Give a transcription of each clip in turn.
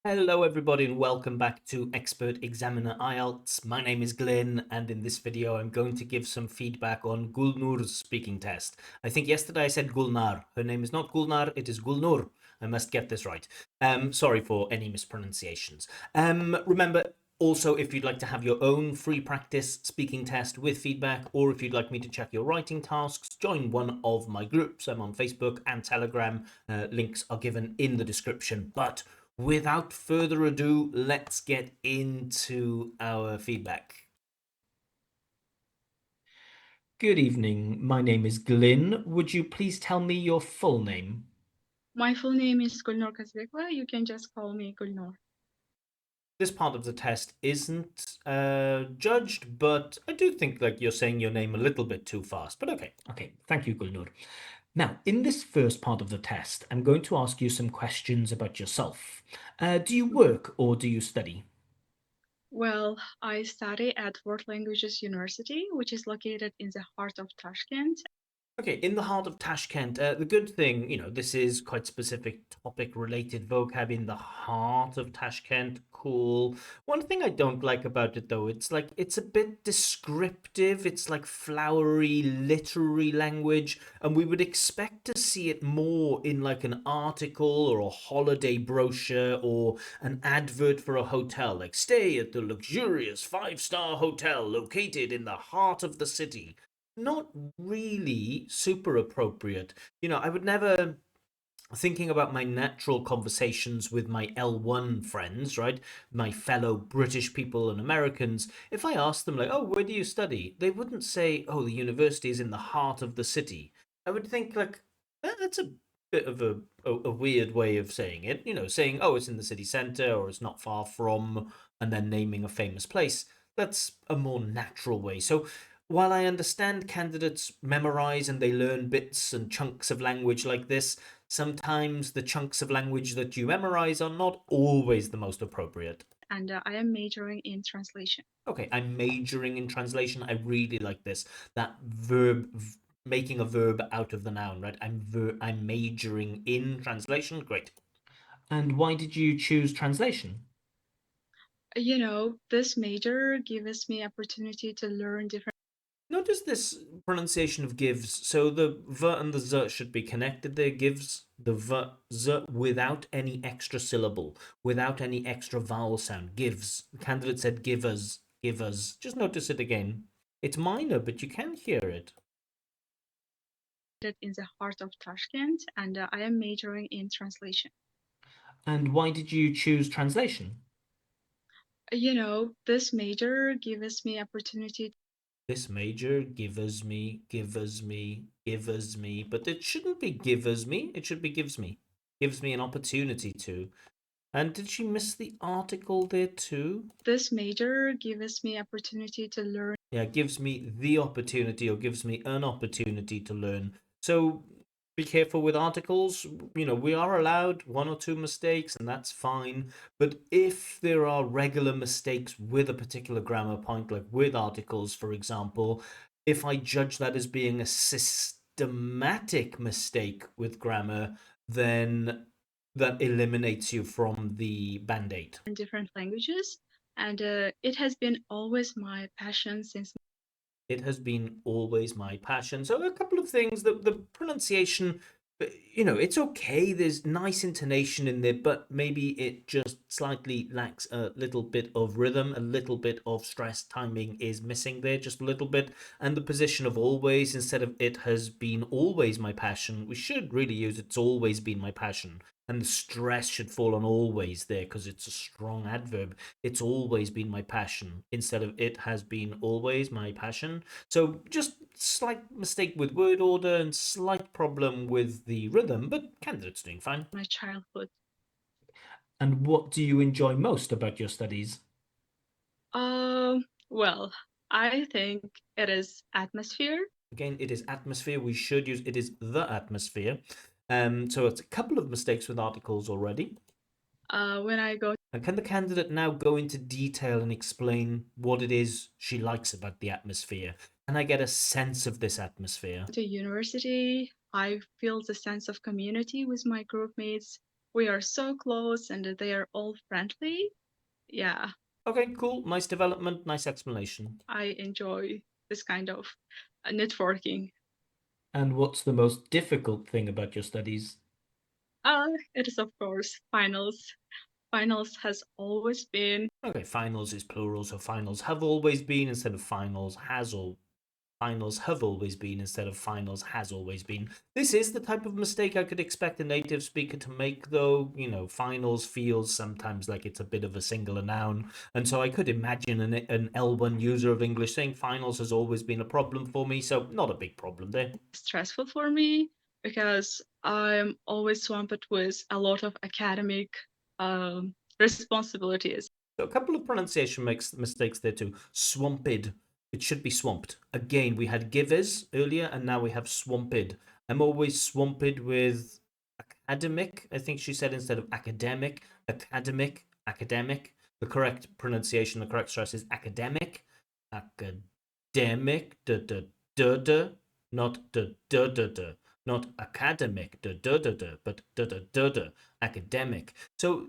Hello everybody and welcome back to Expert Examiner IELTS. My name is Glyn and in this video I'm going to give some feedback on Gulnur's speaking test. I think yesterday I said Gulnar. Her name is not Gulnar, it is Gulnur. I must get this right. Sorry for any mispronunciations. Remember, also, if you'd like to have your own free practice speaking test with feedback, or if you'd like me to check your writing tasks, join one of my groups. I'm on Facebook and Telegram. Links are given in the description. But without further ado, let's get into our feedback. Good evening. My name is Glyn. Would you please tell me your full name? My full name is Gulnur Kazbekova. You can just call me Gulnur. This part of the test isn't judged, but I do think like you're saying your name a little bit too fast. But okay. Thank you, Gulnur. Now, in this first part of the test, I'm going to ask you some questions about yourself. Do you work or do you study? Well, I study at World Languages University, which is located in the heart of Tashkent. Okay, in the heart of Tashkent, the good thing, this is quite specific topic related vocab in the heart of Tashkent. Cool. One thing I don't like about it though, it's a bit descriptive. It's like flowery, literary language, and we would expect to see it more in like an article or a holiday brochure or an advert for a hotel, like stay at the luxurious five-star hotel located in the heart of the city. Not really super appropriate. I would never, thinking about my natural conversations with my L1 friends, right? My fellow British people and Americans, if I asked them, like, oh, where do you study? They wouldn't say, oh, the university is in the heart of the city. I would think, like, that's a bit of a weird way of saying it, saying, oh, it's in the city center or it's not far from, and then naming a famous place. That's a more natural way. So, while I understand candidates memorize and they learn bits and chunks of language like this, sometimes the chunks of language that you memorize are not always the most appropriate. And I am majoring in translation. Okay, I'm majoring in translation. I really like this. That verb, making a verb out of the noun, right? I'm majoring in translation. Great. And why did you choose translation? This major gives me opportunity to learn different. Notice this pronunciation of gives. So the v and the z should be connected there. Gives the v, z without any extra syllable, without any extra vowel sound. Gives. The candidate said give us, give us. Just notice it again. It's minor, but you can hear it. In the heart of Tashkent, and I am majoring in translation. And why did you choose translation? This major gives me opportunity. This major gives me, gives me, gives me, but it shouldn't be gives me. It should be gives me. Gives me an opportunity to. And did she miss the article there too? This major gives me opportunity to learn. Yeah, gives me the opportunity or gives me an opportunity to learn. So be careful with articles. We are allowed one or two mistakes, and that's fine. But if there are regular mistakes with a particular grammar point, like with articles, for example, if I judge that as being a systematic mistake with grammar, then that eliminates you from the band-aid. Different languages, and it has been always my passion since. It has been always my passion. So a couple of things. The pronunciation, it's okay. There's nice intonation in there, but maybe it just slightly lacks a little bit of rhythm, a little bit of stress. Timing is missing there, just a little bit. And the position of always instead of it has been always my passion. We should really use it's always been my passion. And the stress should fall on always there because it's a strong adverb. It's always been my passion instead of it has been always my passion. So just slight mistake with word order and slight problem with the rhythm, but candidate's doing fine. My childhood. And what do you enjoy most about your studies? Well, I think it is atmosphere. Again, it is atmosphere. We should use it is the atmosphere. So it's a couple of mistakes with articles already. When I go And can the candidate now go into detail and explain what it is she likes about the atmosphere? Can I get a sense of this atmosphere? to university, I feel the sense of community with my group mates. We are so close and they are all friendly. Yeah, Okay, cool. Nice development, nice explanation. I enjoy this kind of networking. And what's the most difficult thing about your studies? It is, of course, finals. Finals has always been Okay, finals is plural, so finals have always been instead of finals has all. Finals have always been instead of finals has always been. This is the type of mistake I could expect a native speaker to make, though. Finals feels sometimes like it's a bit of a singular noun. And so I could imagine an L1 user of English saying finals has always been a problem for me, so not a big problem there. stressful for me because I'm always swamped with a lot of academic responsibilities. So a couple of pronunciation mistakes there too. Swamped. It should be swamped. Again, we had givers earlier, and now we have swamped. I'm always swamped with academic. I think she said instead of academic, academic, academic. The correct pronunciation, the correct stress is academic, academic, da da da da, not da da da da, not academic, da da da da, but da da da da, academic. So,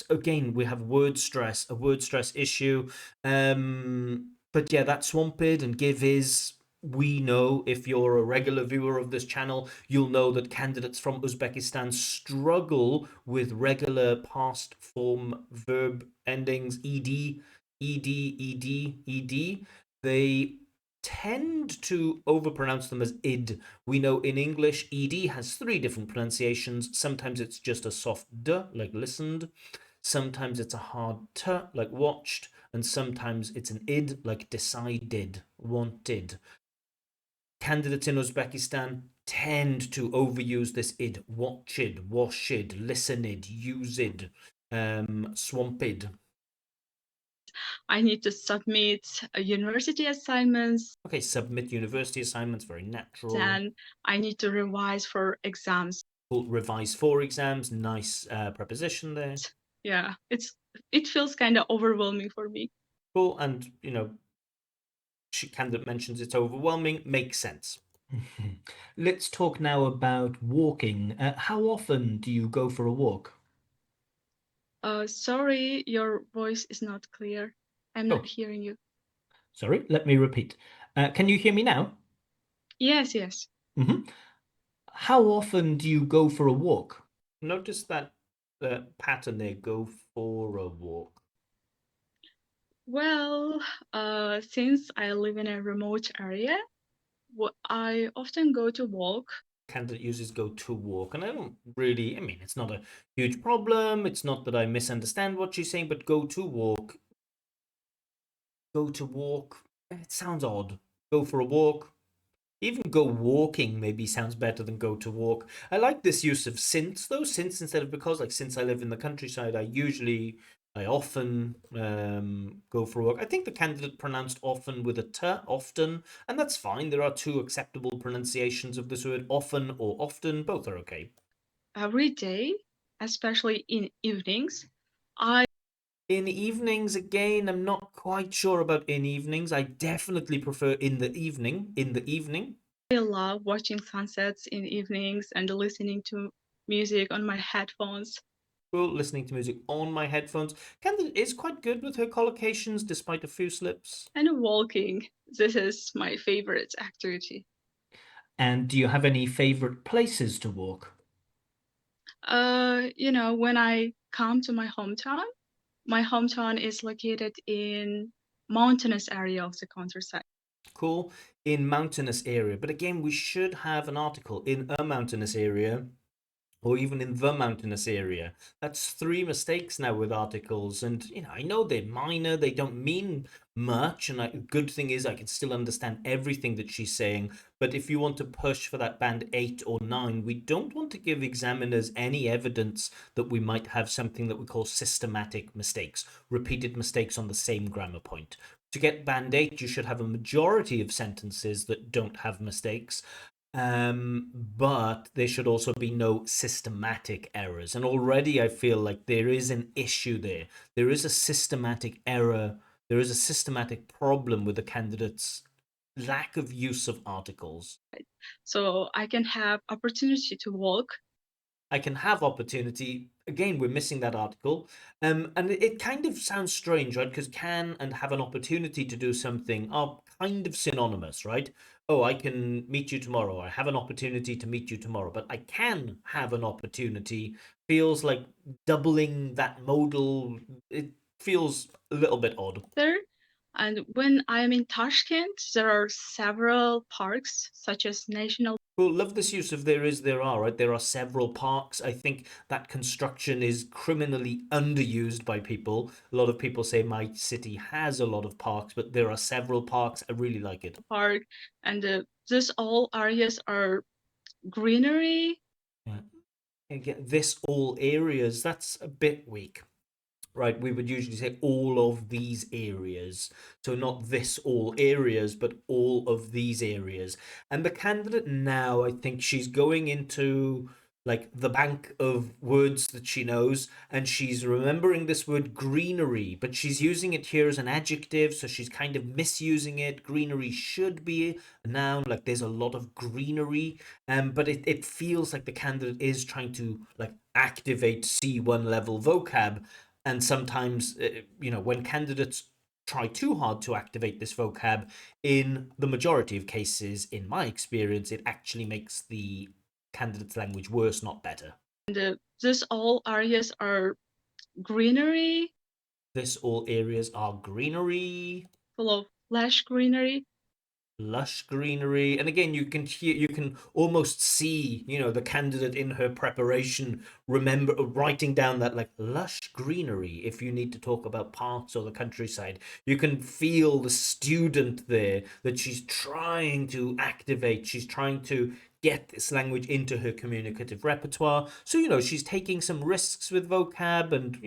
again, we have word stress, a word stress issue. But yeah, that swamped and give is. We know, if you're a regular viewer of this channel, you'll know that candidates from Uzbekistan struggle with regular past form verb endings ed. They tend to overpronounce them as id. We know in English, ed has three different pronunciations. Sometimes it's just a soft d, like listened. Sometimes it's a hard t, like watched. And sometimes it's an id, like decided, wanted. Candidates in Uzbekistan tend to overuse this id: watched, washed, listened, used, swamped. I need to submit university assignments Okay, submit university assignments, very natural. and I need to revise for exams. Cool. Revise for exams, nice preposition there. Yeah, it feels kind of overwhelming for me. Cool, and candidate mentions it's overwhelming, makes sense. Let's talk now about walking. How often do you go for a walk? Sorry, your voice is not clear. I'm not Oh, hearing you. sorry, let me repeat. Can you hear me now? Yes, yes. Mhm. How often do you go for a walk? Notice that pattern there, go for a walk. Well, since I live in a remote area, I often go to walk. Candidate users go to walk, and I don't really, I mean, it's not a huge problem. It's not that I misunderstand what she's saying, but go to walk, it sounds odd. Go for a walk. Even go walking maybe sounds better than go to walk. I like this use of since though, since instead of because. Like since I live in the countryside, I often go for a walk. I think the candidate pronounced often with a t, often, and that's fine. There are two acceptable pronunciations of this word, often or often. Both are okay. Every day, especially in evenings. I In evenings, again, I'm not quite sure about in evenings. I definitely prefer in the evening. In the evening. love watching sunsets in evenings and listening to music on my headphones Listening to music on my headphones. Candidate is quite good with her collocations despite a few slips. and walking. This is my favorite activity. And do you have any favorite places to walk? When I come to my hometown is located in mountainous area of the countryside. Cool. In mountainous area. But again, we should have an article in a mountainous area or even in the mountainous area. That's three mistakes now with articles, and I know they're minor, they don't mean much, and good thing is I can still understand everything that she's saying. But if you want to push for that band 8 or 9, we don't want to give examiners any evidence that we might have something that we call systematic mistakes, repeated mistakes on the same grammar point. To get band 8, you should have a majority of sentences that don't have mistakes, but there should also be no systematic errors. And already I feel like there is an issue there. There is a systematic error. There is a systematic problem with the candidate's lack of use of articles. So I can have opportunity to walk. I can have opportunity. again, we're missing that article. And it kind of sounds strange, right? Because can and have an opportunity to do something are kind of synonymous, right? Oh, I can meet you tomorrow. I have an opportunity to meet you tomorrow, but I can have an opportunity feels like doubling that modal. It feels a little bit odd. there. And when I am in Tashkent, there are several parks, such as National Well, love this use of there is, there are, right? There are several parks. I think that construction is criminally underused by people. A lot of people say my city has a lot of parks, but there are several parks. I really like it. Park, and these all areas are greenery. Yeah. Again, this all areas, that's a bit weak. Right, we would usually say all of these areas. So not this all areas, but all of these areas. And the candidate now, I think she's going into like the bank of words that she knows, and she's remembering this word greenery, but she's using it here as an adjective, so she's kind of misusing it. Greenery should be a noun, like there's a lot of greenery, but it feels like the candidate is trying to like activate C1 level vocab, and sometimes when candidates try too hard to activate this vocab, in the majority of cases in my experience it actually makes the candidate's language worse, not better. And these all areas are greenery, This all areas are greenery, full of lush greenery. lush greenery. And again, you can almost see the candidate in her preparation remember writing down that like lush greenery. If you need to talk about parks or the countryside, you can feel the student there, that she's trying to activate, she's trying to get this language into her communicative repertoire. So she's taking some risks with vocab, and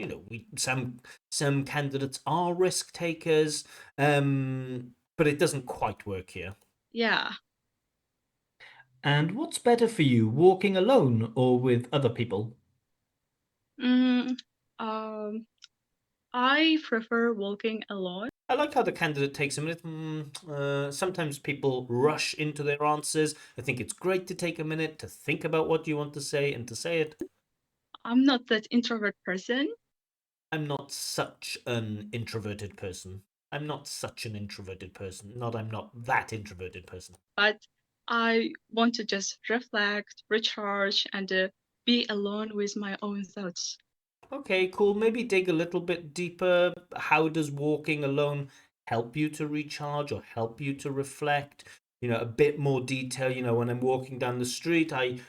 some candidates are risk takers, but it doesn't quite work here. Yeah. And what's better for you, walking alone or with other people? Mm, um, I prefer walking alone. I like how the candidate takes a minute. Sometimes people rush into their answers. I think it's great to take a minute to think about what you want to say and to say it. I'm not that introvert person, I'm not such an introverted person. I'm not such an introverted person. Not I'm not that introverted person. but I want to just reflect, recharge, and be alone with my own thoughts. Okay, cool. Maybe dig a little bit deeper. How does walking alone help you to recharge or help you to reflect? A bit more detail. When I'm walking down the street, I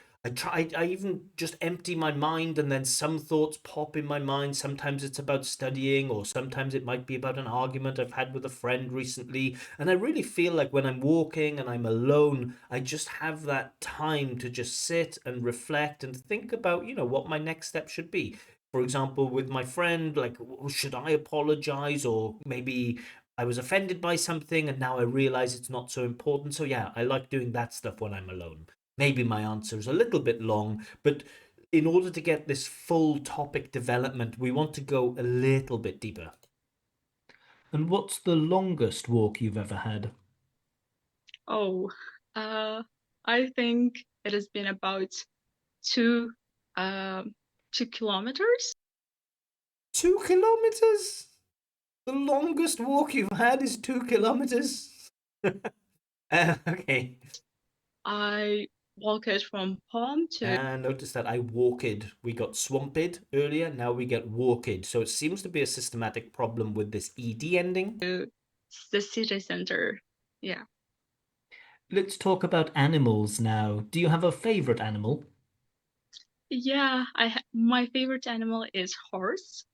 even just empty my mind, and then some thoughts pop in my mind. Sometimes it's about studying, or sometimes it might be about an argument I've had with a friend recently. And I really feel like when I'm walking and I'm alone, I just have that time to just sit and reflect and think about, what my next step should be. For example, with my friend, like, should I apologize? Or maybe I was offended by something and now I realize it's not so important. So, yeah, I like doing that stuff when I'm alone. Maybe my answer is a little bit long, but in order to get this full topic development, we want to go a little bit deeper. And what's the longest walk you've ever had? Oh, uh, I think it has been about two, um, 2 kilometers. 2 kilometers? The longest walk you've had is 2 kilometers? Okay. I walked from home to And notice that I walked. We got swamped earlier, now we get walked. So it seems to be a systematic problem with this ed ending. the city center. Yeah. Let's talk about animals now. Do you have a favorite animal? Yeah, my favorite animal is horse.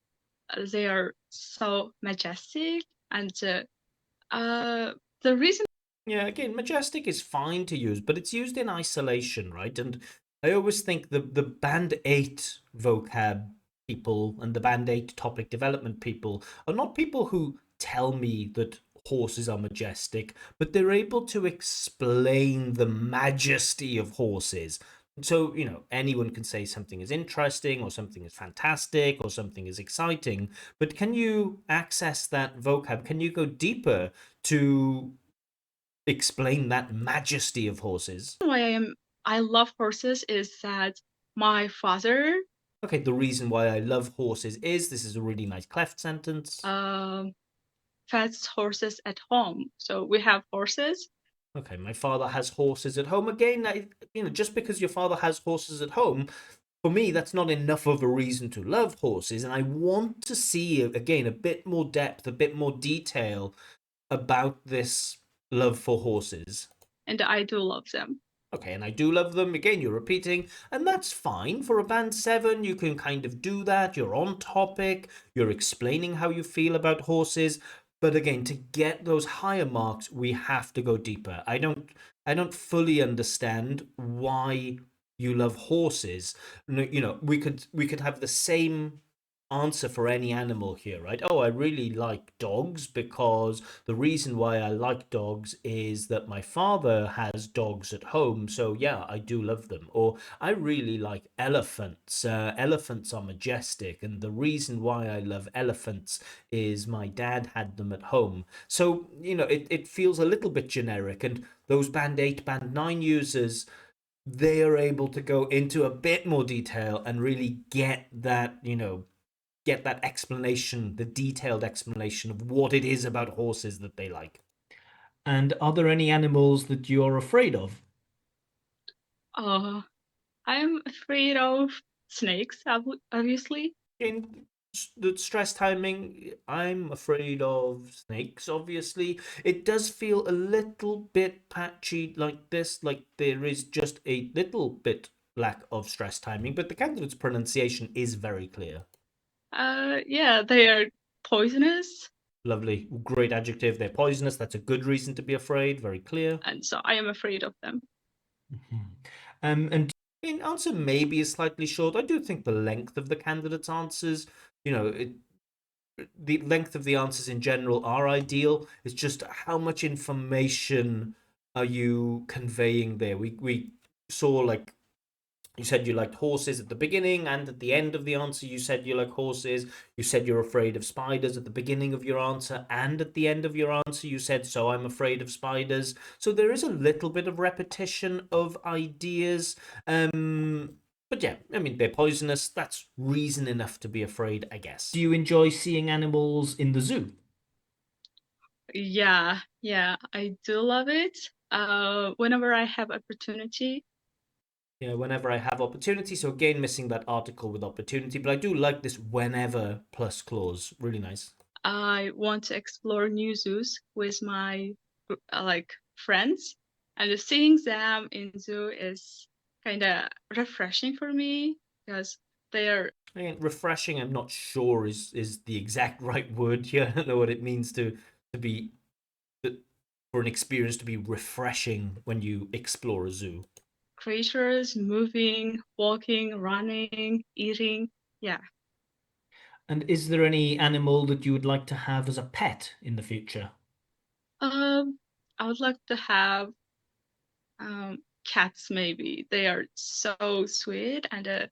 They are so majestic, and the reason Yeah, again, majestic is fine to use, but it's used in isolation, right? And I always think the band 8 vocab people and the band 8 topic development people are not people who tell me that horses are majestic, but they're able to explain the majesty of horses. So, anyone can say something is interesting or something is fantastic or something is exciting, but can you access that vocab? Can you go deeper to explain that majesty of horses? why I love horses is that my father Okay, the reason why I love horses is this is a really nice cleft sentence. Um, Fast horses at home. So we have horses. Okay, my father has horses at home. Again, just because your father has horses at home, for me, that's not enough of a reason to love horses. And I want to see, again, a bit more depth, a bit more detail about this love for horses. And I do love them. Okay, and I do love them. Again, you're repeating, and that's fine. For a band seven, you can kind of do that. You're on topic, you're explaining how you feel about horses. But again, to get those higher marks, we have to go deeper. I don't fully understand why you love horses. We could have the same answer for any animal here, right? Oh, I really like dogs because the reason why I like dogs is that my father has dogs at home. So, yeah, I do love them. Or I really like elephants. Elephants are majestic. And the reason why I love elephants is my dad had them at home. So, it feels a little bit generic. And those band 8, band 9 users, they are able to go into a bit more detail and really get that explanation, the detailed explanation of what it is about horses that they like. And are there any animals that you're afraid of? Uh, I'm afraid of snakes, obviously. In the stress timing, I'm afraid of snakes, obviously. It does feel a little bit patchy like this, like there is just a little bit lack of stress timing, but the candidate's pronunciation is very clear. Yeah, they are poisonous, Lovely, great adjective. They're poisonous. That's a good reason to be afraid. Very clear. and so I am afraid of them. Mhm. And in answer maybe is slightly short. I do think the length of the candidate's answers, the length of the answers in general are ideal. It's just how much information are you conveying there? We saw, like, you said you liked horses at the beginning, and at the end of the answer, you said you like horses. You said you're afraid of spiders at the beginning of your answer, and at the end of your answer, you said, so I'm afraid of spiders. So there is a little bit of repetition of ideas. But yeah, I mean, they're poisonous. That's reason enough to be afraid, I guess. Do you enjoy seeing animals in the zoo? Yeah, yeah, I do love it. Whenever I have opportunity, Whenever I have opportunity. So again, missing that article with opportunity, but I do like this whenever plus clause. Really nice. I want to explore new zoos with my like friends, and seeing them in zoo is kind of refreshing for me because they are Again, refreshing, I'm not sure is the exact right word here. I don't know what it means to be for an experience to be refreshing when you explore a zoo. creatures moving, walking, running, eating. Yeah. And is there any animal that you would like to have as a pet in the future? Um, I would like to have cats maybe. They are so sweet and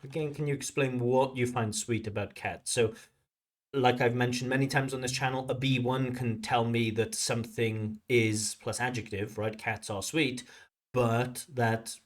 Again, can you explain what you find sweet about cats? So, like I've mentioned many times on this channel, a B1 can tell me that something is plus adjective, right? Cats are sweet, but that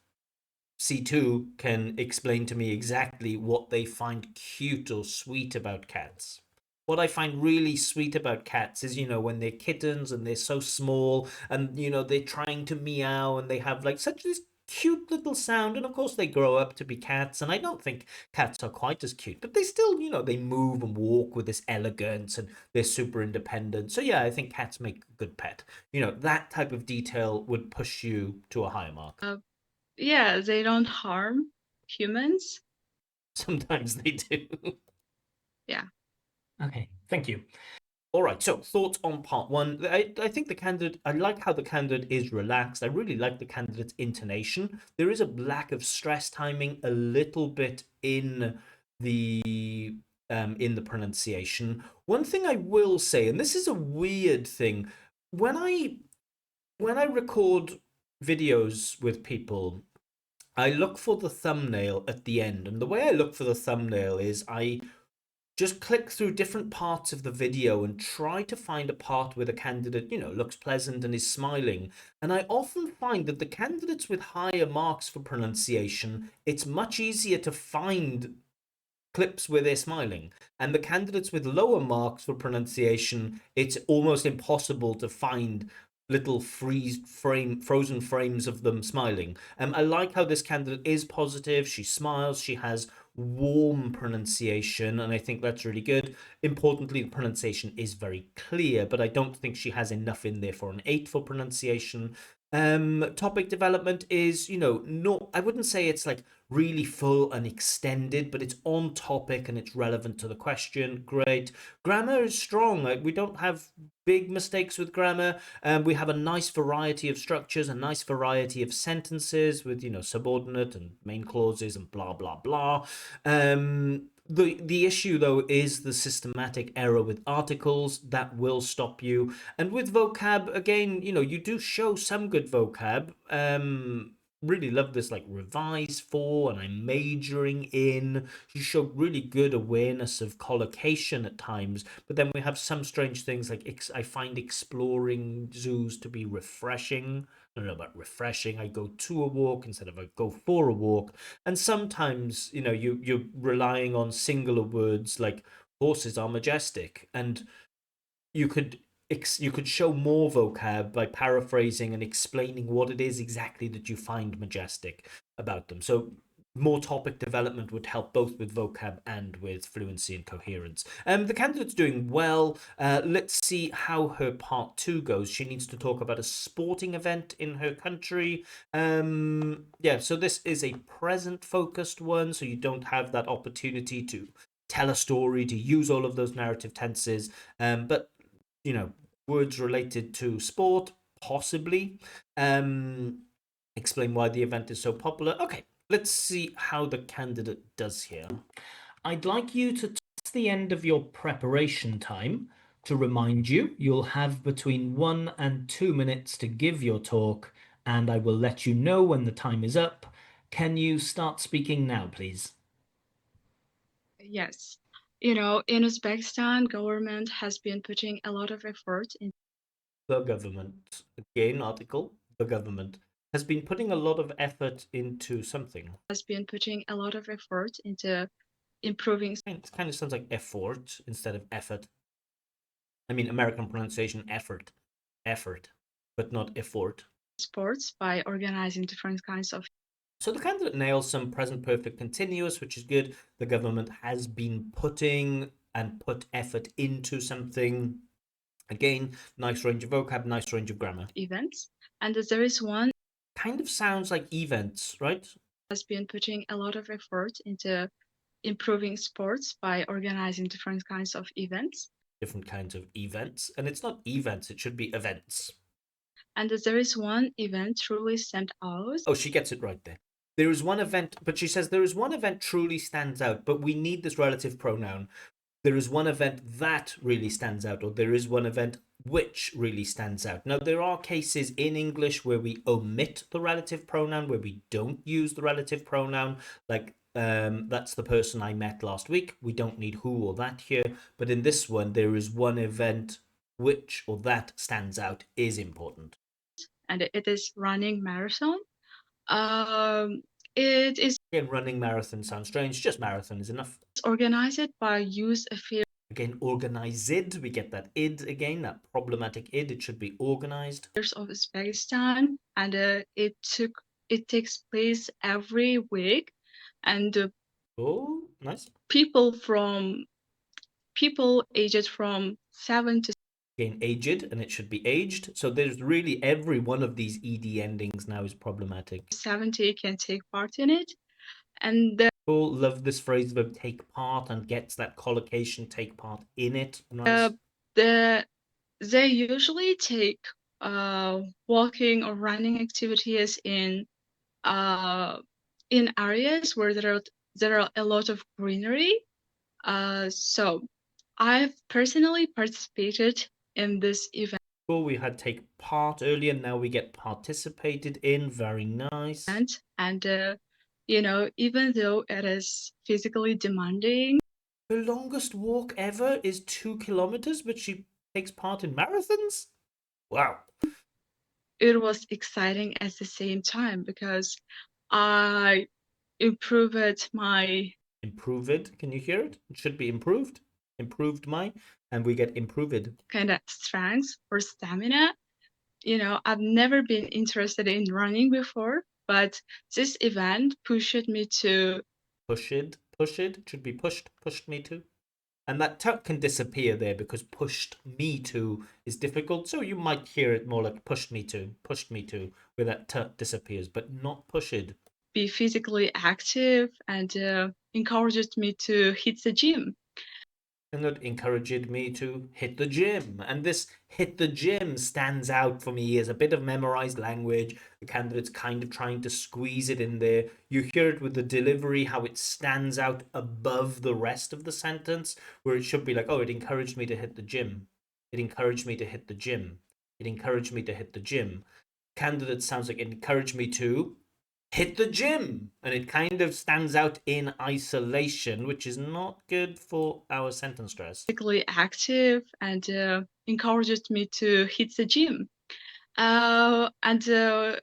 C2 can explain to me exactly what they find cute or sweet about cats. What I find really sweet about cats is, when they're kittens and they're so small and, they're trying to meow and they have like such this cute little sound. And of course, they grow up to be cats. And I don't think cats are quite as cute, but they still, they move and walk with this elegance and they're super independent. So, yeah, I think cats make a good pet. That type of detail would push you to a higher mark. yeah, they don't harm humans. Sometimes they do. Yeah. Okay, thank you. All right, so thoughts on part one. I think I like how the candidate is relaxed. I really like the candidate's intonation. There is a lack of stress timing a little bit the in the pronunciation. One thing I will say, and this is a weird thing, when I record videos with people, I look for the thumbnail at the end. And the way I look for the thumbnail is just click through different parts of the video and try to find a part where the candidate, looks pleasant and is smiling. And I often find that the candidates with higher marks for pronunciation, it's much easier to find clips where they're smiling. And the candidates with lower marks for pronunciation, it's almost impossible to find little frozen frames of them smiling. I like how this candidate is positive. She smiles. She has warm pronunciation, and I think that's really good. Importantly, the pronunciation is very clear, but I don't think she has enough in there for an 8 for pronunciation. Topic development is, no, I wouldn't say it's like really full and extended, but it's on topic and it's relevant to the question. Great. Grammar is strong. We don't have big mistakes with grammar. We have a nice variety of structures, a nice variety of sentences with, subordinate and main clauses and blah, blah, blah. The issue though is the systematic error with articles that will stop you. And with vocab, again, you do show some good vocab. Really love this, like revise for, and I'm majoring in. You show really good awareness of collocation at times, but then we have some strange things like I find exploring zoos to be refreshing. I don't know about refreshing. I go to a walk instead of I go for a walk. And sometimes, you're relying on singular words like horses are majestic, and you could you could show more vocab by paraphrasing and explaining what it is exactly that you find majestic about them. So more topic development would help both with vocab and with fluency and coherence. The candidate's doing well. Let's see how her part 2 goes. She needs to talk about a sporting event in her country. Yeah, so this is a present focused one, so you don't have that opportunity to tell a story, to use all of those narrative tenses. But words related to sport, possibly. Explain why the event is so popular. Okay, let's see how the candidate does here. I'd like you to towards the end of your preparation time to remind you you'll have between 1 and 2 minutes to give your talk, and I will let you know when the time is up. Can you start speaking now, please? Yes. In Uzbekistan, government has been putting a lot of effort in The government, again, article, the government has been putting a lot of effort into something. has been putting a lot of effort into improving It kind of sounds like effort instead of effort. I mean, American pronunciation, effort, effort, but not effort. sports by organizing different kinds of So the candidate nails some present perfect continuous, which is good. The government has been putting and put effort into something. Again, nice range of vocab, nice range of grammar. events. And there is one Kind of sounds like events, right? has been putting a lot of effort into improving sports by organizing different kinds of events. Different kinds of events. And it's not events, it should be events. And there is one event truly stand out. Oh, she gets it right there. There is one event, but she says there is one event truly stands out, but we need this relative pronoun. There is one event that really stands out, or there is one event which really stands out. Now, there are cases in English where we omit the relative pronoun, where we don't use the relative pronoun, like that's the person I met last week. We don't need who or that here. But in this one, there is one event which or that stands out is important. And it is running marathon. It is Again, running marathon sounds strange. Just marathon is enough. organized by youth affairs Again, organized. We get that id again, that problematic id. It should be organized. of Uzbekistan, and it takes place every week, and Oh, nice. people aged from 7 to Again, aged, and it should be aged. So there's really every one of these ed endings now is problematic. 70 can take part in it, and the Cool. Love this phrase verb take part and gets that collocation take part in it. Nice. they usually take walking or running activities in areas where there are a lot of greenery. So I've personally participated in this event, Cool. We had take part earlier. Now we get participated in. Very nice. and even though it is physically demanding, Her longest walk ever is 2 kilometers, but she takes part in marathons? Wow. It was exciting at the same time because I improved my Improve it. Can you hear it? It should be improved. Improved my, and we get improved. kind of strength or stamina. I've never been interested in running before, but this event pushed me to Push it. Push it. It should be pushed. Pushed me to. And that tuck can disappear there because pushed me to is difficult. So you might hear it more like pushed me to, where that tuck disappears, but not pushed. be physically active and encouraged me to hit the gym. And that encouraged me to hit the gym. And this hit the gym stands out for me as a bit of memorized language. The candidate's kind of trying to squeeze it in there. You hear it with the delivery, how it stands out above the rest of the sentence, where it should be like, oh, it encouraged me to hit the gym. It encouraged me to hit the gym. It encouraged me to hit the gym. Candidate sounds like it encouraged me to hit the gym, and it kind of stands out in isolation, which is not good for our sentence stress. Physically active and encouraged me to hit the gym. And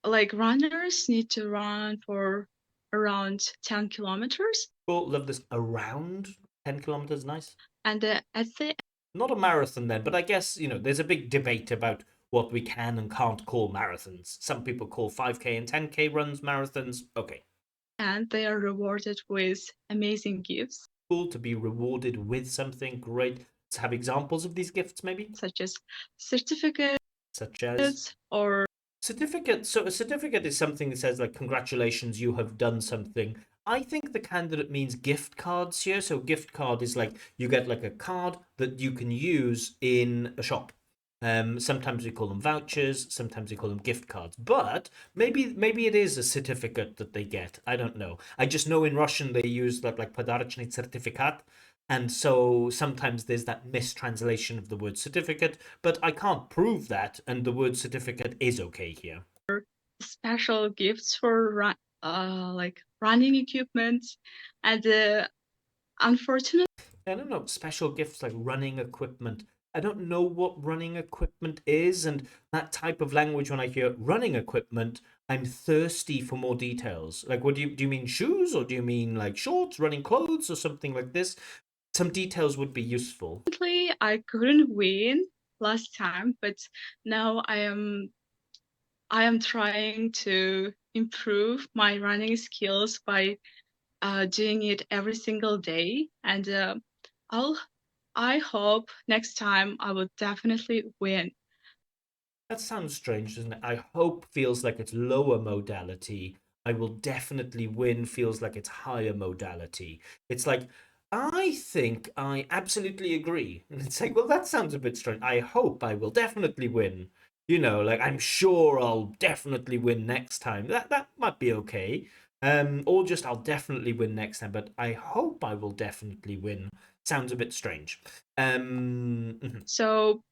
like runners need to run for around 10 kilometers. Cool, love this. Around 10 kilometers, nice. And at the Not a marathon then, but I guess, there's a big debate about what we can and can't call marathons. Some people call 5K and 10K runs marathons. Okay. end, they are rewarded with amazing gifts, Cool to be rewarded with something. Great. Let's have examples of these gifts, maybe. such as certificates Such as or certificate. So a certificate is something that says like congratulations, you have done something. I think the candidate means gift cards here. So gift card is like you get like a card that you can use in a shop. Sometimes we call them vouchers, sometimes we call them gift cards. But maybe it is a certificate that they get. I don't know. I just know in Russian they use that like подарочный certificate, and so sometimes there's that mistranslation of the word certificate, but I can't prove that, and the word certificate is okay here. special gifts for like running equipment. And unfortunately, I don't know, special gifts like running equipment. I don't know what running equipment is, and that type of language, when I hear running equipment, I'm thirsty for more details. Like, what do you mean shoes, or do you mean like shorts, running clothes, or something like this? Some details would be useful. I couldn't win last time, but now I am trying to improve my running skills by doing it every single day. And I'll I hope next time I will definitely win. That sounds strange, doesn't it? I hope feels like it's lower modality. I will definitely win feels like it's higher modality. It's like, I think I absolutely agree. And it's like, well, that sounds a bit strange. I hope I will definitely win. Like I'm sure I'll definitely win next time. That might be okay. Or just I'll definitely win next time, but I hope I will definitely win. Sounds a bit strange. Mhm. So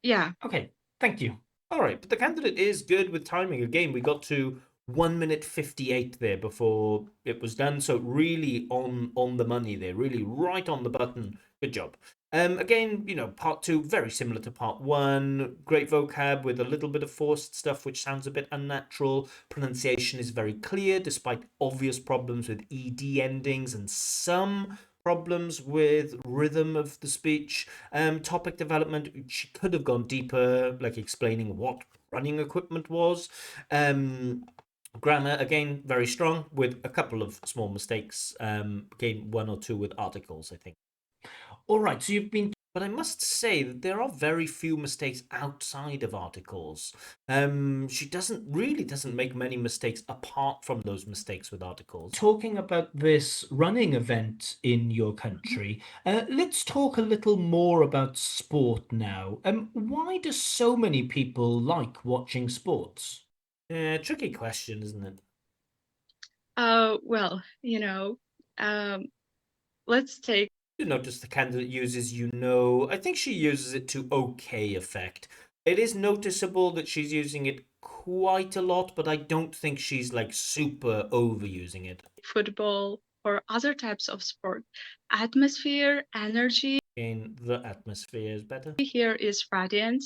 yeah, Okay, thank you. All right, but the candidate is good with timing. Again, we got to 1 minute 58 there before it was done. So really on the money there, really right on the button. Good job. Again, part two, very similar to part one. Great vocab with a little bit of forced stuff, which sounds a bit unnatural. Pronunciation is very clear, despite obvious problems with ed endings and some problems with rhythm of the speech. Topic development, she could have gone deeper, like explaining what running equipment was. Grammar, again, very strong with a couple of small mistakes. Again, one or two with articles, I think. All right, so you've been, but I must say that there are very few mistakes outside of articles. She doesn't make many mistakes apart from those mistakes with articles. Talking about this running event in your country, let's talk a little more about sport now. Why do so many people like watching sports? Tricky question, isn't it? well, um, let's take You notice the candidate uses I think she uses it to okay effect. It is noticeable that she's using it quite a lot, but I don't think she's like super overusing it. football for other types of sport. Atmosphere, energy Again, the atmosphere is better. here is radiant.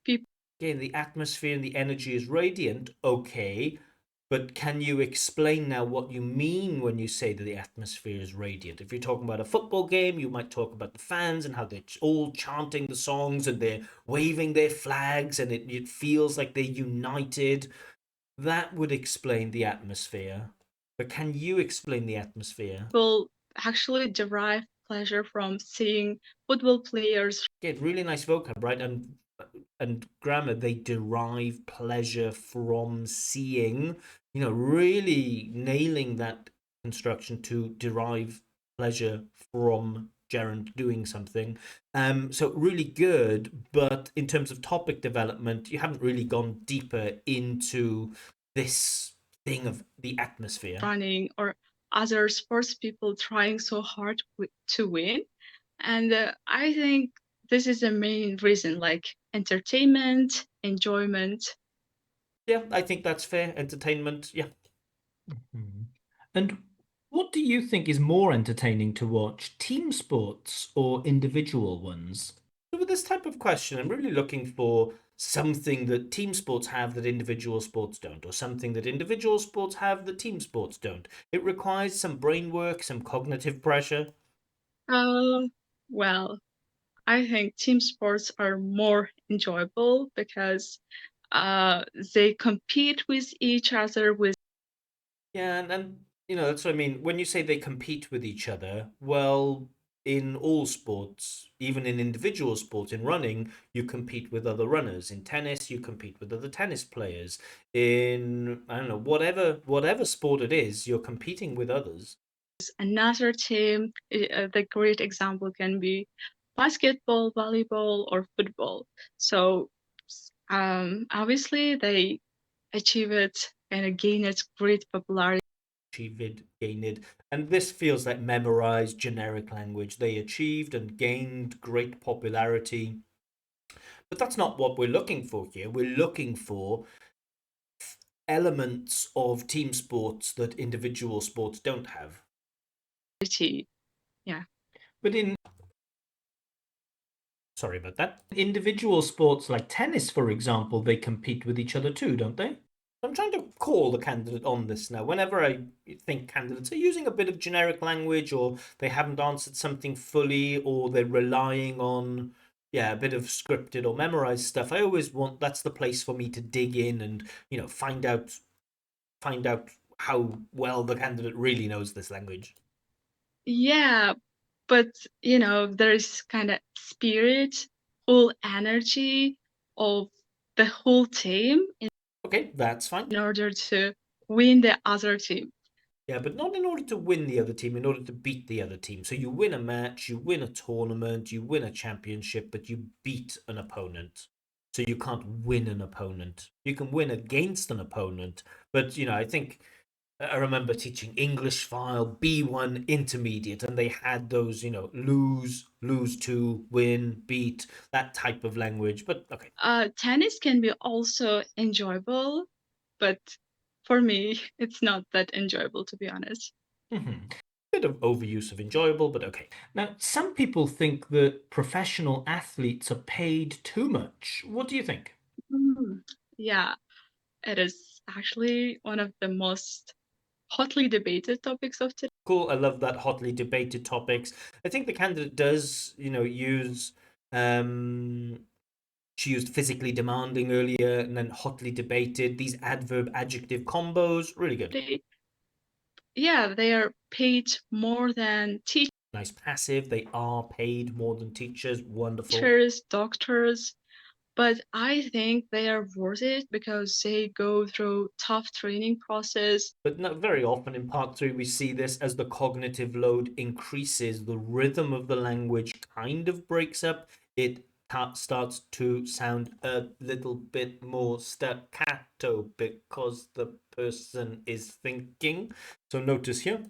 People Again, the atmosphere and the energy is radiant. Okay, but can you explain now what you mean when you say that the atmosphere is radiant? If you're talking about a football game, you might talk about the fans and how they're all chanting the songs and they're waving their flags and it feels like they're united. That would explain the atmosphere. But can you explain the atmosphere? actually derive pleasure from seeing football players Again, really nice vocab, right? And grammar, they derive pleasure from seeing, really nailing that construction to derive pleasure from gerund doing something. So really good, but in terms of topic development, you haven't really gone deeper into this thing of the atmosphere. running or other sports people trying so hard to win. And I think this is the main reason, like entertainment, enjoyment. Yeah, I think that's fair. Entertainment, yeah. Mhm. And what do you think is more entertaining to watch, team sports or individual ones? So with this type of question, I'm really looking for something that team sports have that individual sports don't, or something that individual sports have that team sports don't. It requires some brain work, some cognitive pressure. Uh, well, I think team sports are more enjoyable because they compete with each other with Yeah, and that's what I mean. When you say they compete with each other, well, in all sports, even in individual sports, in running, you compete with other runners. In tennis, you compete with other tennis players. In I don't know, whatever sport it is, you're competing with others. another team. The great example can be basketball, volleyball, or football. So obviously they achieve it and gain its great popularity. Achieved, gained, and this feels like memorized generic language. They achieved and gained great popularity, but that's not what we're looking for here. We're looking for elements of team sports that individual sports don't have. Yeah. But in sorry about that. Individual sports like tennis, for example, they compete with each other too, don't they? I'm trying to call the candidate on this now. Whenever I think candidates are using a bit of generic language or they haven't answered something fully or they're relying on a bit of scripted or memorized stuff, I always want that's the place for me to dig in and, find out how well the candidate really knows this language. Yeah, but there's kind of spirit, full energy of the whole team Okay, that's fine. in order to win the other team. Yeah, but not in order to win the other team, in order to beat the other team. So you win a match, you win a tournament, you win a championship, but you beat an opponent. So you can't win an opponent. You can win against an opponent, but I think I remember teaching English file B1 intermediate, and they had those, lose, lose to, win, beat, that type of language. But okay. Tennis can be also enjoyable, but for me, it's not that enjoyable, to be honest. Bit of overuse of enjoyable, but okay. Now, some people think that professional athletes are paid too much. What do you think? Yeah, it is actually one of the most hotly debated topics of today. Cool. I love that hotly debated topics. I think the candidate does, use um she used physically demanding earlier and then hotly debated. These adverb adjective combos, really good. Yeah, they are paid more than Nice passive. They are paid more than teachers. Wonderful. teachers, doctors, but I think they are worth it because they go through tough training process. But not very often in part three, we see this as the cognitive load increases, the rhythm of the language kind of breaks up. It starts to sound a little bit more staccato because the person is thinking. So notice here.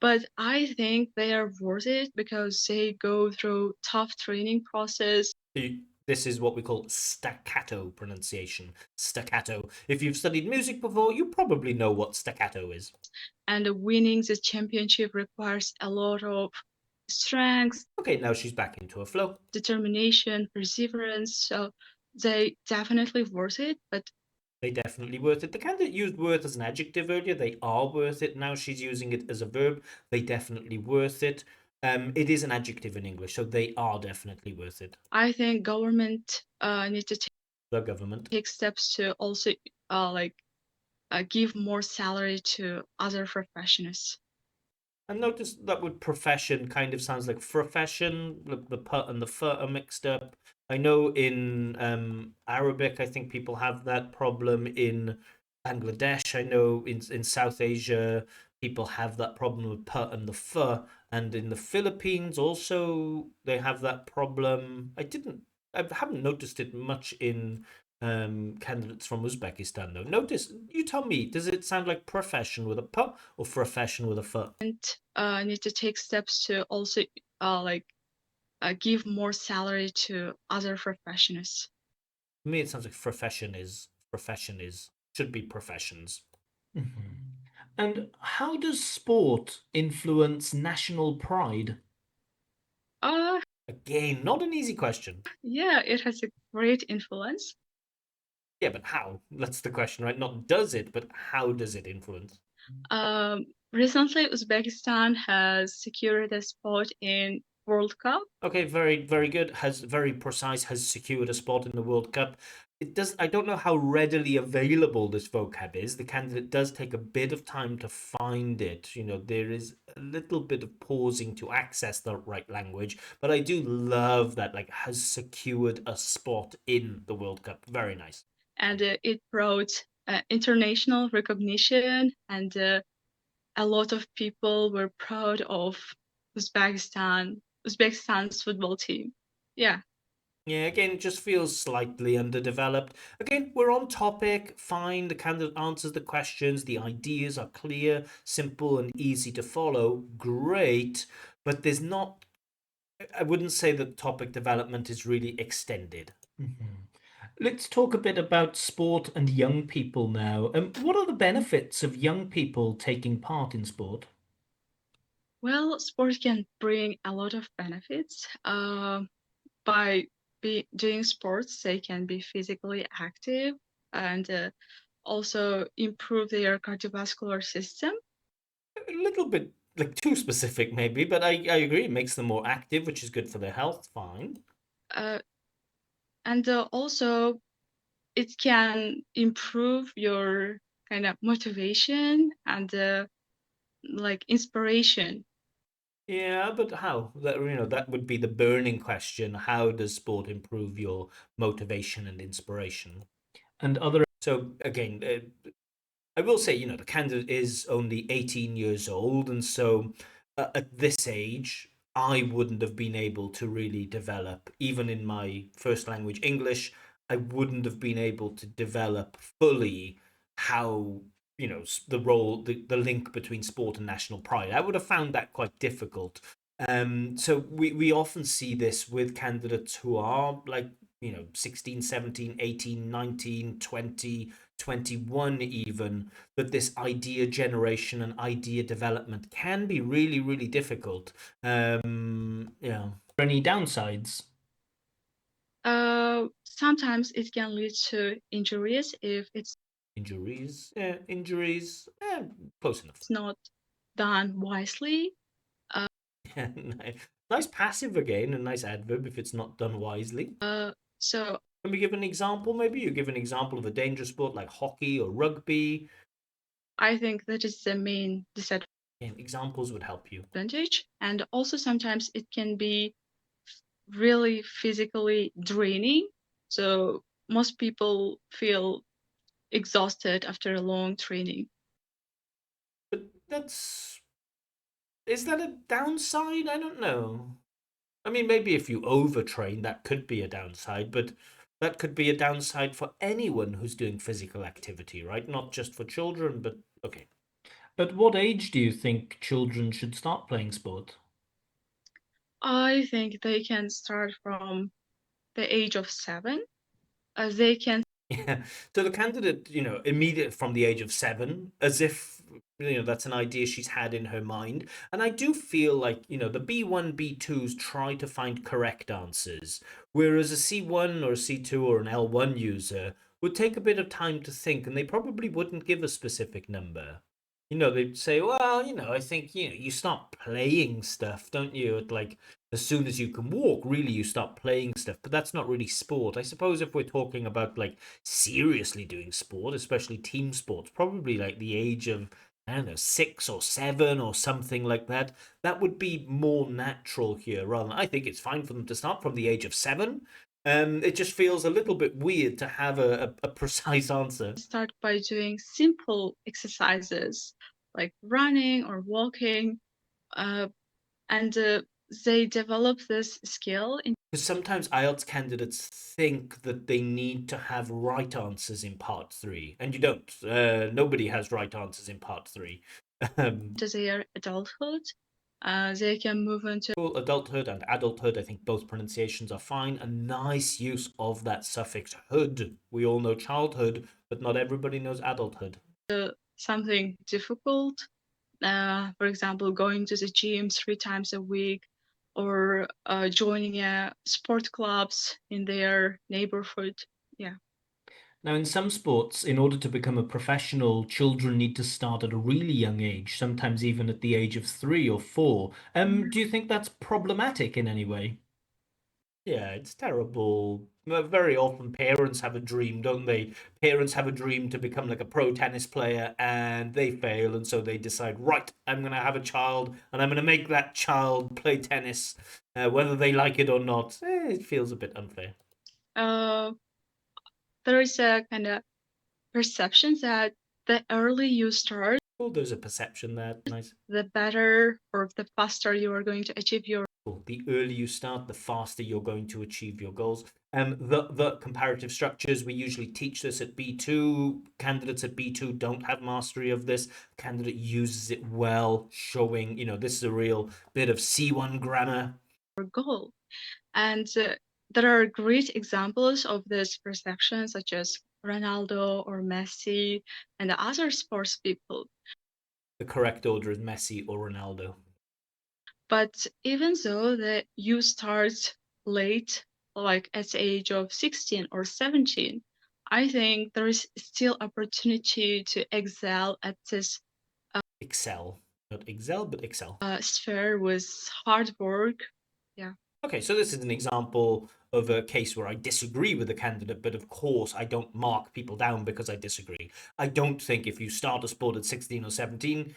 But I think they are worth it because they go through tough training process. They This is what we call staccato pronunciation. Staccato. If you've studied music before, you probably know what staccato is. And winning the championship requires a lot of strength, Okay, now she's back into a flow. determination, perseverance. So they definitely worth it, but They definitely worth it. The candidate used worth as an adjective earlier. They are worth it. Now she's using it as a verb. They definitely worth it. It is an adjective in English, so they are definitely worth it. I think government need to The government. take steps to also like give more salary to other professionals. And notice that word profession kind of sounds like profession. The put and the fut are mixed up. I know in Arabic, I think people have that problem. In Bangladesh, I know in South Asia, people have that problem with put and the fu. And in the Philippines, also, they have that problem. I haven't noticed it much in candidates from Uzbekistan, though. Notice, you tell me, does it sound like profession with a p or profession with a f? Need to take steps to also like give more salary to other professionals. To me, it sounds like profession is should be professions. Mhm. And how does sport influence national pride? Uh, Again, not an easy question. yeah, it has a great influence. Yeah, but how? That's the question, right? Not does it, but how does it influence? Recently, Uzbekistan has secured a spot in World Cup. Okay, very, very good. Has very precise. Has secured a spot in the World Cup. It does. I don't know how readily available this vocab is. The candidate does take a bit of time to find it. You know, there is a little bit of pausing to access the right language. But I do love that. Like, has secured a spot in the World Cup. Very nice. And it brought international recognition, and a lot of people were proud of Uzbekistan's football team. Yeah. Yeah, again, just feels slightly underdeveloped. Again, we're on topic, fine. The candidate answers the questions, the ideas are clear, simple, and easy to follow. Great, but there's not, I wouldn't say that topic development is really extended. Mhm. Let's talk a bit about sport and young people now. What are the benefits of young people taking part in sport? Well, sport can bring a lot of benefits. By doing sports, they can be physically active and also improve their cardiovascular system. A little bit like too specific, maybe, but I agree. It makes them more active, which is good for their health. Fine. Uh, and also, it can improve your kind of motivation and like inspiration. Yeah, but how? That that would be the burning question. How does sport improve your motivation and inspiration? And other so again, I will say, the candidate is only 18 years old, and so at this age, I wouldn't have been able to really develop, even in my first language, English, I wouldn't have been able to develop fully how, the role, the link between sport and national pride. I would have found that quite difficult. So we often see this with candidates who are like, 16, 17, 18, 19, 20, 21 even, that this idea generation and idea development can be really, really difficult. Yeah. Any downsides? Sometimes it can lead to injuries if it's Injuries? Yeah, injuries. Close enough. not done wisely. Nice passive again, a nice adverb if it's not done wisely. So Can we give an example? Maybe you give an example of a dangerous sport like hockey or rugby. I think that is the main And examples would help you. disadvantage. And also sometimes it can be really physically draining. So most people feel exhausted after a long training. But that's is that a downside? I don't know. I mean, maybe if you overtrain, that could be a downside, but that could be a downside for anyone who's doing physical activity, right? Not just for children, but okay. At what age do you think children should start playing sport? I think they can start from the age of 7, they can Yeah. So the candidate, immediate from the age of 7, as if, that's an idea she's had in her mind. And I do feel like, the B1, B2s try to find correct answers, whereas a C1 or a C2 or an L1 user would take a bit of time to think, and they probably wouldn't give a specific number. They'd say, well, I think, you start playing stuff, don't you? At like as soon as you can walk, really, you start playing stuff. But that's not really sport. I suppose if we're talking about like seriously doing sport, especially team sports, probably like the age of, I don't know, 6 or 7 or something like that. That would be more natural here rather than, I think it's fine for them to start from the age of 7. It just feels a little bit weird to have a precise answer. start by doing simple exercises like running or walking, uh, and they develop this skill in Because sometimes IELTS candidates think that they need to have right answers in part 3, and you don't. Nobody has right answers in part 3. Um, their adulthood. They can move into Full adulthood and adulthood, I think both pronunciations are fine. A nice use of that suffix hood. We all know childhood, but not everybody knows adulthood. something difficult. For example, going to the gym 3 times a week, or joining sport clubs in their neighborhood. Yeah. Now, in some sports, in order to become a professional, children need to start at a really young age, sometimes even at the age of 3 or 4. Do you think that's problematic in any way? Yeah, it's terrible. Very often parents have a dream, don't they? Parents have a dream to become like a pro tennis player and they fail, and so they decide, right, I'm going to have a child and I'm going to make that child play tennis, whether they like it or not. It feels a bit unfair. Uh, there is a kind of perception that the early you start, Oh, there's a perception there. Nice. the better or the faster you are going to achieve your The earlier you start, the faster you're going to achieve your goals. The comparative structures, we usually teach this at B2. Candidates at B2 don't have mastery of this. Candidate uses it well, showing, this is a real bit of C1 grammar. goal. And there are great examples of this perception, such as Ronaldo or Messi and the other sports people. The correct order is Messi or Ronaldo. But even though that you start late, like at the age of 16 or 17, I think there is still opportunity to excel at this Excel. Not excel, but excel. sphere with hard work. Yeah. Okay, so this is an example of a case where I disagree with the candidate, but of course I don't mark people down because I disagree. I don't think if you start a sport at 16 or 17,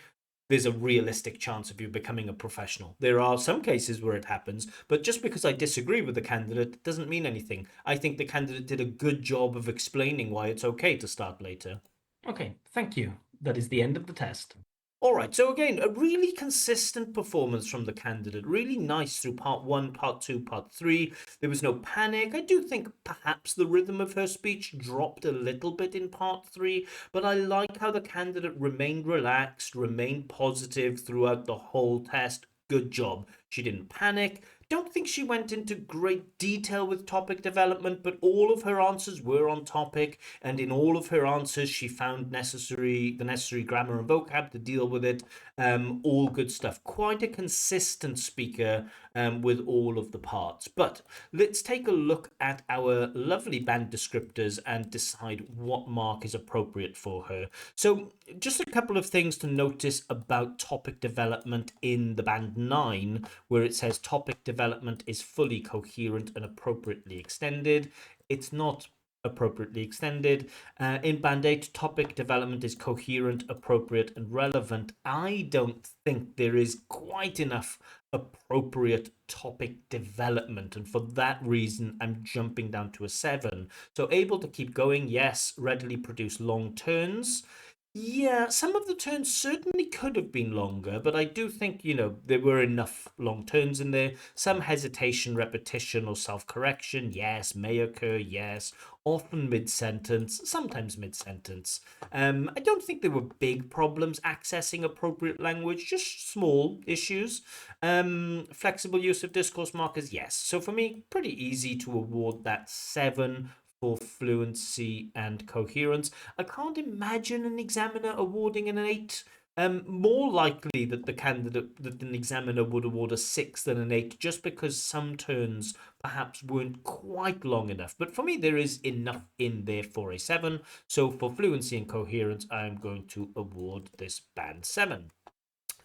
there's a realistic chance of you becoming a professional. There are some cases where it happens, but just because I disagree with the candidate doesn't mean anything. I think the candidate did a good job of explaining why it's okay to start later. Okay, thank you. That is the end of the test. All right, so again, a really consistent performance from the candidate. Really nice through part 1, part 2, part 3. There was no panic. I do think perhaps the rhythm of her speech dropped a little bit in part 3, but I like how the candidate remained relaxed, remained positive throughout the whole test. Good job. She didn't panic. Don't think she went into great detail with topic development, but all of her answers were on topic, and in all of her answers, she found the necessary grammar and vocab to deal with it. All good stuff. Quite a consistent speaker with all of the parts. But let's take a look at our lovely band descriptors and decide what mark is appropriate for her. So, just a couple of things to notice about topic development in the band 9, where it says topic development is fully coherent and appropriately extended. It's not appropriately extended. In Band 8, topic development is coherent, appropriate, and relevant. I don't think there is quite enough appropriate topic development, and for that reason, I'm jumping down to a 7. So, able to keep going, yes, readily produce long turns. Yeah, some of the turns certainly could have been longer, but I do think, there were enough long turns in there. Some hesitation, repetition, or self correction, yes, may occur, yes, often mid sentence, sometimes mid sentence. I don't think there were big problems accessing appropriate language, just small issues. Flexible use of discourse markers, yes. So for me, pretty easy to award that 7 for fluency and coherence. I can't imagine an examiner awarding an 8. More likely that an examiner would award a 6 than an 8, just because some turns perhaps weren't quite long enough. But for me, there is enough in there for a 7. So for fluency and coherence, I'm going to award this band 7.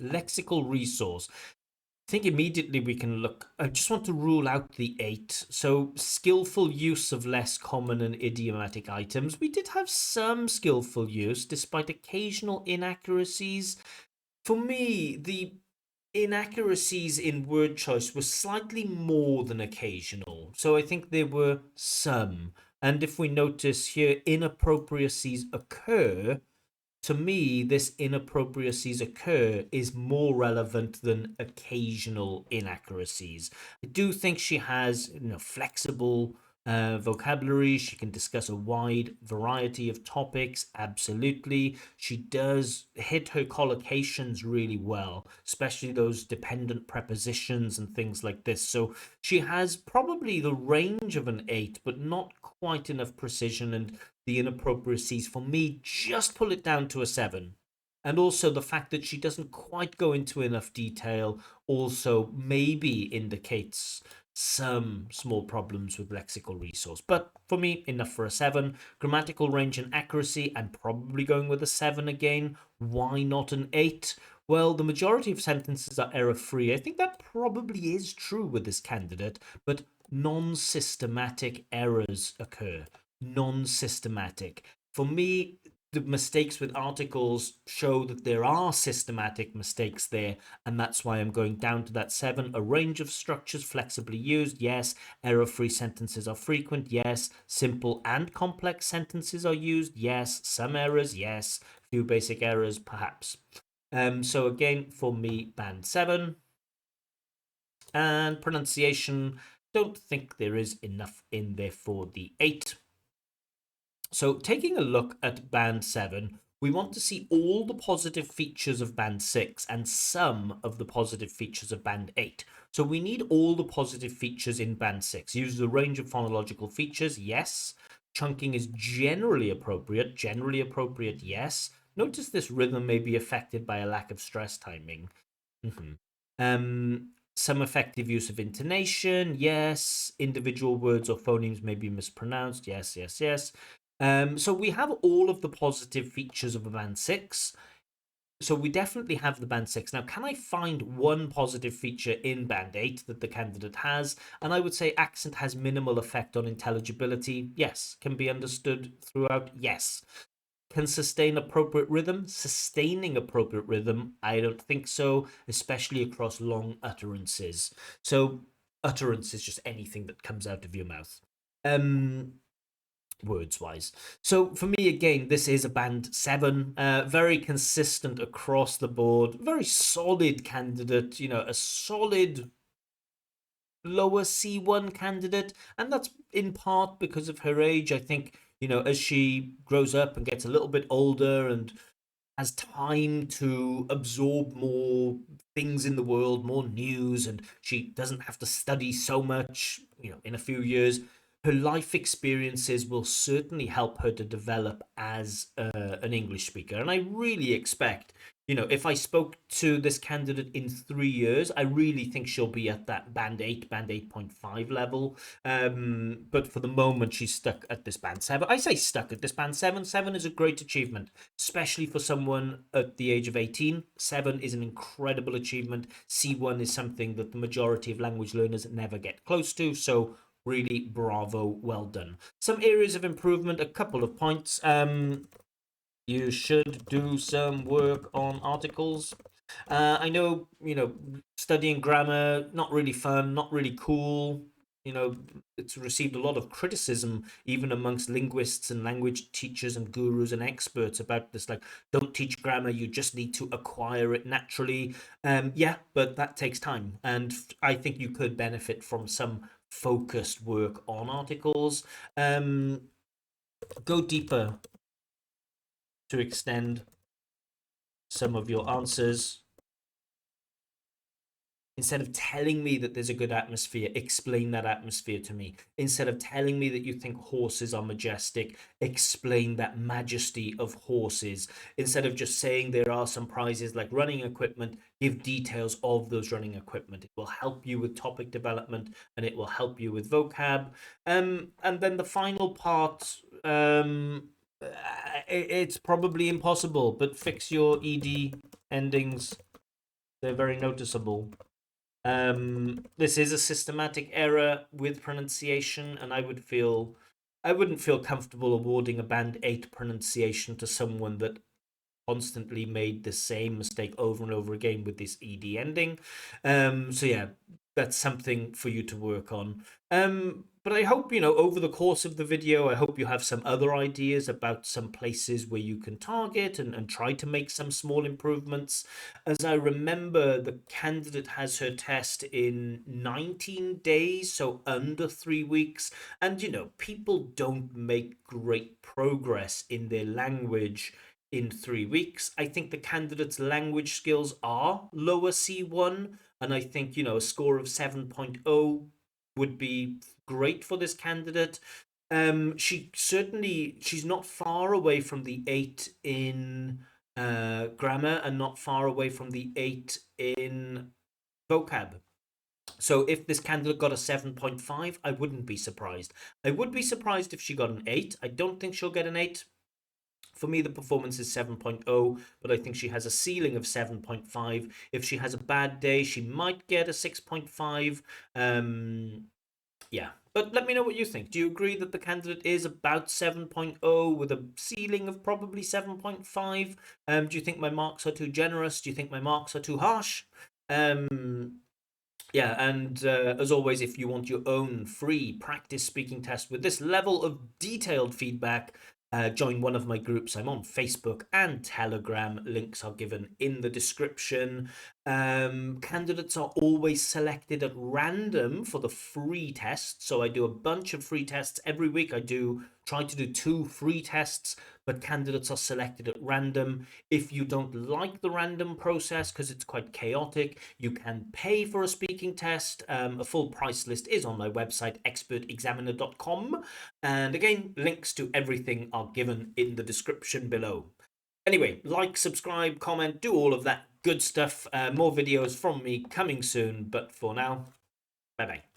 Lexical resource. I think immediately we can look. I just want to rule out the 8. So, skillful use of less common and idiomatic items. We did have some skillful use, despite occasional inaccuracies. For me, the inaccuracies in word choice were slightly more than occasional. So, I think there were some. And if we notice here, inappropriacies occur, to me, this inappropriacies occur is more relevant than occasional inaccuracies. I do think she has, flexible vocabulary. She can discuss a wide variety of topics. Absolutely. She does hit her collocations really well, especially those dependent prepositions and things like this. So she has probably the range of an 8, but not quite enough precision, and the inappropriacies for me just pull it down to a 7. And also the fact that she doesn't quite go into enough detail also maybe indicates some small problems with lexical resource. But for me, enough for a 7. Grammatical range and accuracy, I'm probably going with a 7 again. Why not an 8? Well, the majority of sentences are error free. I think that probably is true with this candidate, but non systematic errors occur. Non systematic. For me, the mistakes with articles show that there are systematic mistakes there, and that's why I'm going down to that 7. A range of structures flexibly used, yes. Error free sentences are frequent, yes. Simple and complex sentences are used, yes. Some errors, yes. Few basic errors, perhaps. So again, for me, band 7. And pronunciation, don't think there is enough in there for the 8. So taking a look at band 7, we want to see all the positive features of band 6 and some of the positive features of band 8. So we need all the positive features in band 6. Use a range of phonological features, yes. Chunking is generally appropriate, yes. Notice this rhythm may be affected by a lack of stress timing. Mhm. Some effective use of intonation, yes. Individual words or phonemes may be mispronounced, yes, yes, yes. So we have all of the positive features of a band 6. So we definitely have the band 6. Now, can I find one positive feature in band 8 that the candidate has? And I would say accent has minimal effect on intelligibility. Yes. Can be understood throughout? Yes. Can sustain appropriate rhythm? Sustaining appropriate rhythm, I don't think so, especially across long utterances. So, utterance is just anything that comes out of your mouth. Um, Words wise. So for me, again, this is a band 7, very consistent across the board, very solid candidate, a solid lower C1 candidate, and that's in part because of her age. I think, as she grows up and gets a little bit older and has time to absorb more things in the world, more news, and she doesn't have to study so much, in a few years. Her life experiences will certainly help her to develop as an English speaker. And I really expect, if I spoke to this candidate in 3 years, I really think she'll be at that band 8, band 8.5 level. But for the moment, she's stuck at this band 7. I say stuck at this band 7. 7 is a great achievement, especially for someone at the age of 18. 7 is an incredible achievement. C1 is something that the majority of language learners never get close to. So, really, bravo, well done. Some areas of improvement, a couple of points. You should do some work on articles. I know, studying grammar, not really fun, not really cool. you know, it's received a lot of criticism even amongst linguists and language teachers and gurus and experts about this, like, don't teach grammar, you just need to acquire it naturally. Yeah, but that takes time, and I think you could benefit from some focused work on articles. um Go deeper to extend some of your answers. Instead of telling me that there's a good atmosphere, explain that atmosphere to me. Instead of telling me that you think horses are majestic, explain that majesty of horses. Instead of just saying there are some prizes like running equipment, give details of those running equipment. It will help you with topic development, and it will help you with vocab. And then the final part, it's probably impossible, but fix your ed endings. They're very noticeable. This is a systematic error with pronunciation, and I wouldn't feel comfortable awarding a band 8 pronunciation to someone that constantly made the same mistake over and over again with this ed ending. So yeah, that's something for you to work on. But I hope, over the course of the video, I hope you have some other ideas about some places where you can target and try to make some small improvements. As I remember, the candidate has her test in 19 days, so under 3 weeks. And people don't make great progress in their language in 3 weeks. I think the candidate's language skills are lower C1, and I think, a score of 7.0 would be great for this candidate. She's not far away from the 8 in grammar, and not far away from the 8 in vocab. So if this candidate got a 7.5, I wouldn't be surprised. I would be surprised if she got an 8. I don't think she'll get an 8. For me, the performance is 7.0, but I think she has a ceiling of 7.5. If she has a bad day, she might get a 6.5. Yeah, but let me know what you think. Do you agree that the candidate is about 7.0 with a ceiling of probably 7.5? Do you think my marks are too generous? Do you think my marks are too harsh? Yeah, and as always, if you want your own free practice speaking test with this level of detailed feedback, join one of my groups. I'm on Facebook and Telegram. Links are given in the description. Candidates are always selected at random for the free test. So I do a bunch of free tests every week. I do try to do 2 free tests, but candidates are selected at random. If you don't like the random process because it's quite chaotic, you can pay for a speaking test. A full price list is on my website, expertexaminer.com. And again, links to everything are given in the description below. Anyway, like, subscribe, comment, do all of that good stuff. More videos from me coming soon. But for now, bye bye.